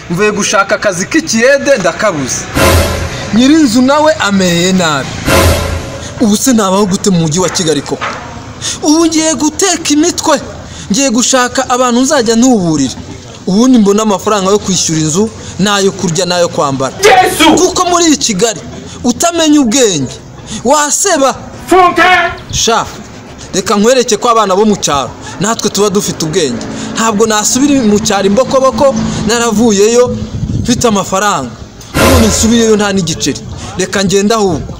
mvuye gushaka akazi k'ikiyede ndakabuze, nyirinzu nawe ameye nabi. Ubu se nabaho gute mu mujyi wa Kigali koko? Ubu ngiye guteka imitwe, ngiye gushaka abantu nzajya ntuburira, ubundi mbona amafaranga yo kwishyura inzu nayo kurya nayo kwambara. Kuko muri Kigali utamenya ubwenge waseba. Sha reka nkwereke ko abana bo mu cyaro natwe tuba dufite ubwenge. Ntabwo nasubira mu cyaro imbokoboko, naravuyeyo mfite amafaranga, none nsubireyo nta n'igiceri. Reka ngenda ahubwo.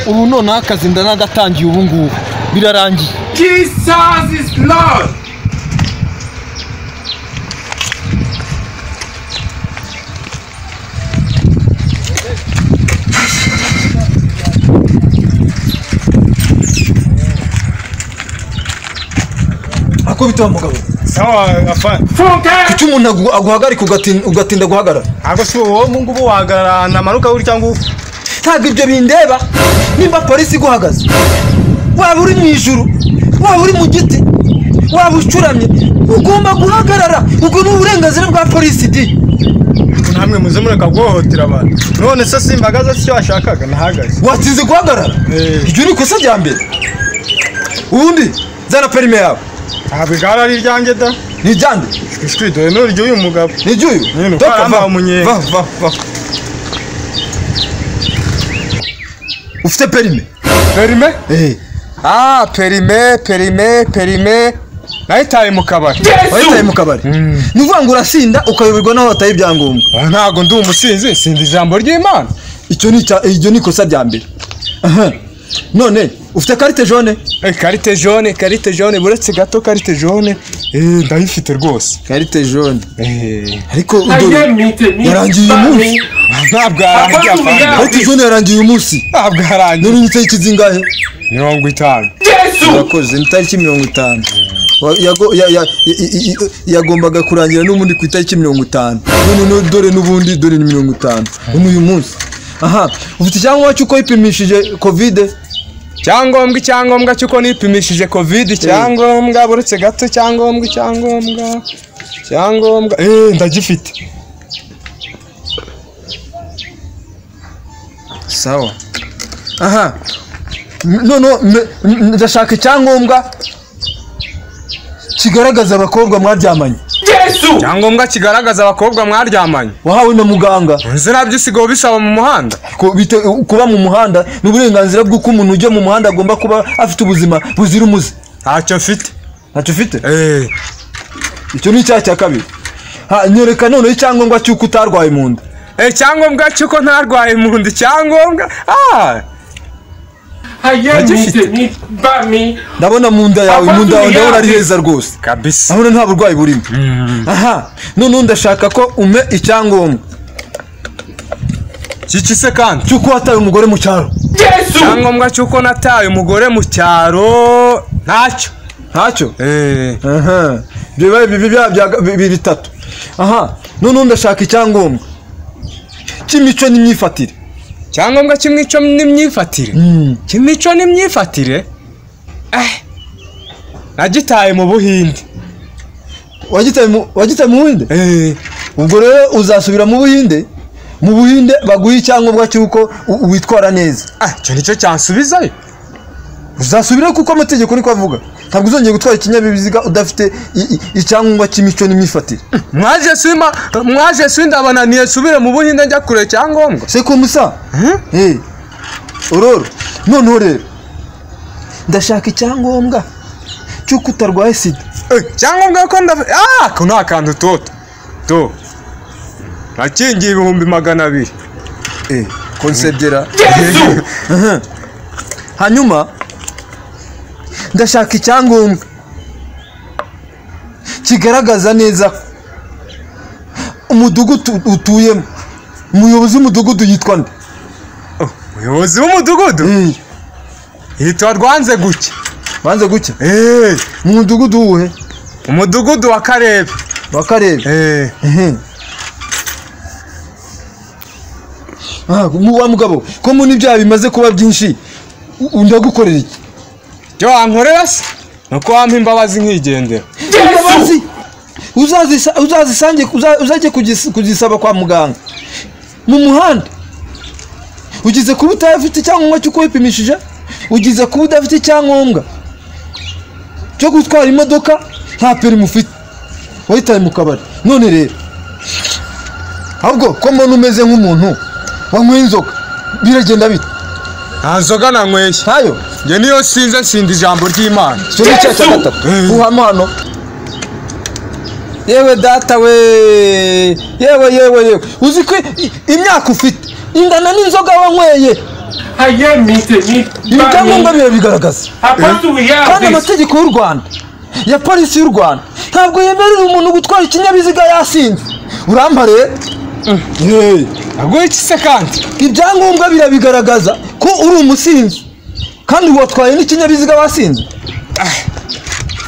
Ubu none akazi ndanagatangiye ubu ngubu birarangiye. Jesus is Lord. Ako bita mugabo. Sawa afana. Kuki umuntu aguhagarika ugatinda guhagarara? Ago si wowe mungu bo wahagarara namanuka uri cyangwa ntabwo ibyo bindeba. Nimba polisi guhagaze, waba uri mu ijuru, waba uri mu giti, waba ucuramye, ugomba guhagarara. Ubwo ni uburenganzira bwa polisi di. namwe muze mureka guhohotera abantu. None se simbagaza cyo washakaga nahagaze. Watinze guhagarara? Ibyo ni kosa rya mbere. Ubundi zana perime yawe. Abigara ari ryanjye da. Ni jyande. Ishwi do no ryo uyu mugabo. Ni jyo uyu. Toka va umunye. Va. Ufite perime? Perime? Ah, perime. Nahitaye mu kabari. Wahitaye mu kabari? Nuvuga ngo urasinda ukayoberwa naho bataye ibyangombwa. Ntago ndi umusinzi, sindi ijambo ry'Imana. Icyo ni kosa rya mbere. None ufite carte jaune? Carte jaune buretse gato carte jaune. Ndayifite rwose. Carte jaune. Ariko yarangiye umunsi. Ntabwo arangiye afana. Carte jaune yarangiye umunsi. Ntabwo arangiye. None nitse ikizingahe? 50. Yakoze nitariki 50. Yagombaga kurangira n'umundi ku itariki 50. None dore n'ubundi dore ni 50. Uyu munsi. Aha, ufite icyangombwa cyuko yipimishije covid? Icyangombwa cyuko nipimishije covid, cyangombwa buretse gato cyangombwa. Ndagifite. Sawa. Aha. None ndashaka icyangombwa kigaragaza abakobwa mwaryamanye. Cyangombwa kigaragaza abakobwa mwaryamanye. Wahawe na muganga. Nzira byisigo bisaba mu muhanda. Kuba mu muhanda n'uburenganzira bw'uko umuntu ujye mu muhanda agomba kuba afite ubuzima buzira umuze. Ntacyo mfite. Icyo ni icyaha cya kabiri. Nyereka none icyangombwa cy'uko utarwaye mu nda. Icyangombwa cy'uko ntarwaye mu nda, icyangombwa. Ndabona mu nda yawe, ndabona ari heza rwose kabisa. Ahora nta burwayi burimo. Aha, none ndashaka ko ume icyangombwa kikise kandi cyuko wataye umugore mu cyaro. Cyangombwa cyuko nataye umugore mu cyaro. Ntacyo. Aha, bibi bitatu. Aha, none ndashaka icyangombwa cy'imico n'imyifatire. Cyangombwa cy'imico n'imyifatire? Cy'imico n'imyifatire? Nagitaye mu Buhinde. Wagitaye mu Buhinde? Ubwo rero uzasubira mu Buhinde? Mu Buhinde baguha icyangombwa cy'uko witwara neza. Cyo nicyo cyansubizayo. Uzasubira kuko amategeko niko avuga. Ntabwo uzongeye gutwara ikinyabiziga udafite icyangombwa cy'imico n'imyifatire. Mwaje sindabananiye subire mu Buhinde njya kure cyangombwa. C'est comme ça. Ororo. None rero ndashaka icyangombwa cy'uko utarwaye sida. Cyangombwa ko nta kantu toto. Nakingiye 200,000. Konsedera. Hanyuma ndashaka icyangombwa kigaragaza neza umudugudu utuyemo. Umuyobozi w'umudugudu yitwa nde? Umuyobozi w'umudugudu? Yitwa Rwanze Gucya. Rwanze Gucya? Mu mudugudu uwuhe? Umudugudu wa Karebe. Wa Karebe? Wa mugabo ko mu n'ibyaha bimaze kuba byinshi ndagukorera iki? Cyo wankorera se nuko wampa imbabazi nkigendera. Imbabazi uzazisange uzajye kugisaba kwa muganga mu muhanda. Ugize kuba utafite icyangombwa cyo kwipimishije, ugize kuba udafite icyangombwa cyo gutwara imodoka, nta perimi ufite, wahitaye mu kabari. None rero ahubwo ko mbona umeze nk'umuntu wanyweye inzoga, biragenda bite? Nta nzoga nanyweye. Ntayo? Njye niyo sinze nsinda ijambo ry'Imana. Cyo ni cya gatatu. Uhama hano. Yewe data we, yewe uzi ko imyaka ufite ingana n'inzoga wanyweye. Ibyangombwa biba bigaragaza. Kandi amategeko y'u Rwanda ya polisi y'u Rwanda ntabwo yemerera umuntu gutwara ikinyabiziga yasinze. Urampa rero aguye iki se kandi? Ibyangombwa birabigaragaza ko uri umusinzi kandi watwaye n'ikinyabiziga wasinze.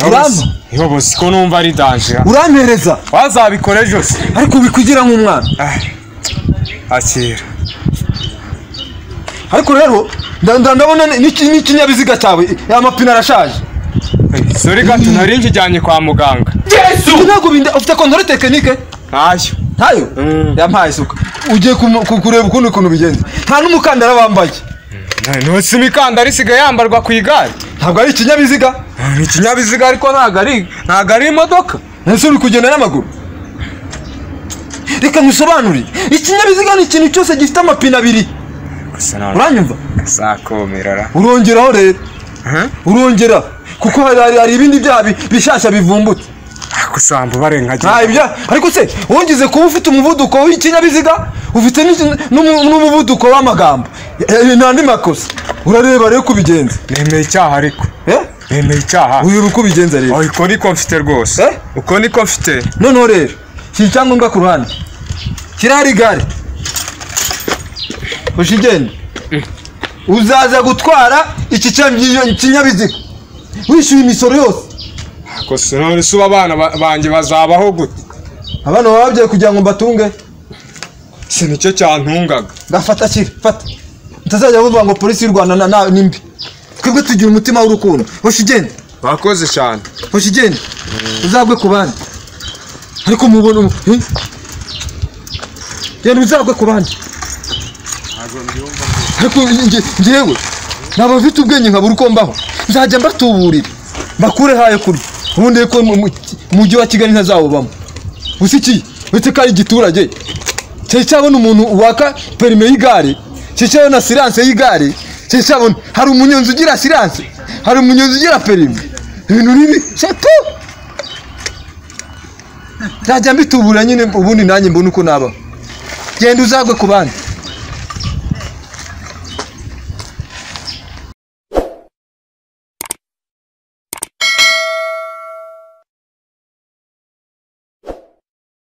Urampa Ihobosi ko numva ari danger. Urampereza Wazabikora ejo se ariko bikugira nk'umwana. Akira. Ariko rero ndabona n'ikinyabiziga cyawe amapine arashaje. Sorry gato nari njyanye kwa muganga. Ntabwo ufite kontrole tekinike? Ntayo yampaye isuka. Ugiye kureba ukuntu bigenze. Nta n'umukandara wambaye. Ntose imikandara isigaye yambarwa ku igare. Ntabwo ari ikinyabiziga? Ni ikinyabiziga ariko ntabwo ari imodoka. Ese uri kugenda n'amaguru? Reka ngusobanurire. Ikinyabiziga ni ikintu cyose gifite amapine abiri. Uranyumva? Sakomerara. Urongeraho rero. Urongera kuko hari ibindi byaha bishasha bivumbutse. Kusamba barengaje. Ariko se wongize kuba ufite umuvuduko w'ikinyabiziga, ufite n'umuvuduko w'amagambo. Nandi makosa. Urareba rero kubigenza. Nemeye icyaha ariko. Nemeye icyaha. Uyu uko bigenza rero. Uko niko mfite rwose. Uko niko mfite. None rero iki cyangombwa ku ruhande kirari gare. Ushigende. Uzaza gutwara iki kinyabiziga wishyuye imisoro yose. Ko none suba abana banjye bazabaho gute? Abana bababye kugira ngo mbatunge. Se nicyo cyantungaga. Gafata kire, fata. Utazajya uvuga ngo polisi y'u Rwanda nimbi. Twebwe tugira umutima w'urukundo. Hoshigende. Bakoze cyane. Hoshigende. Uzagwe ku bandi. Ariko mubona yari uzagwe ku bandi. Ariko njyewe nabo mfite ubwenge nkabura uko mbaho. Nzajya mbatuburira. Bakure haye kurya. Ubundi ko mujyi wa Kigali ntazawubamo. Usiki wete kari giturage. Cyabona umuntu waka perime y'igare. Cyabona silence y'igare. Cyabona hari umunyonzi ugira silence. Hari umunyonzi ugira perime. Ibintu nibi. Shato. Nzajya mbitubura nyine ubundi nanjye mbona uko naba. Genda uzagwe ku bandi.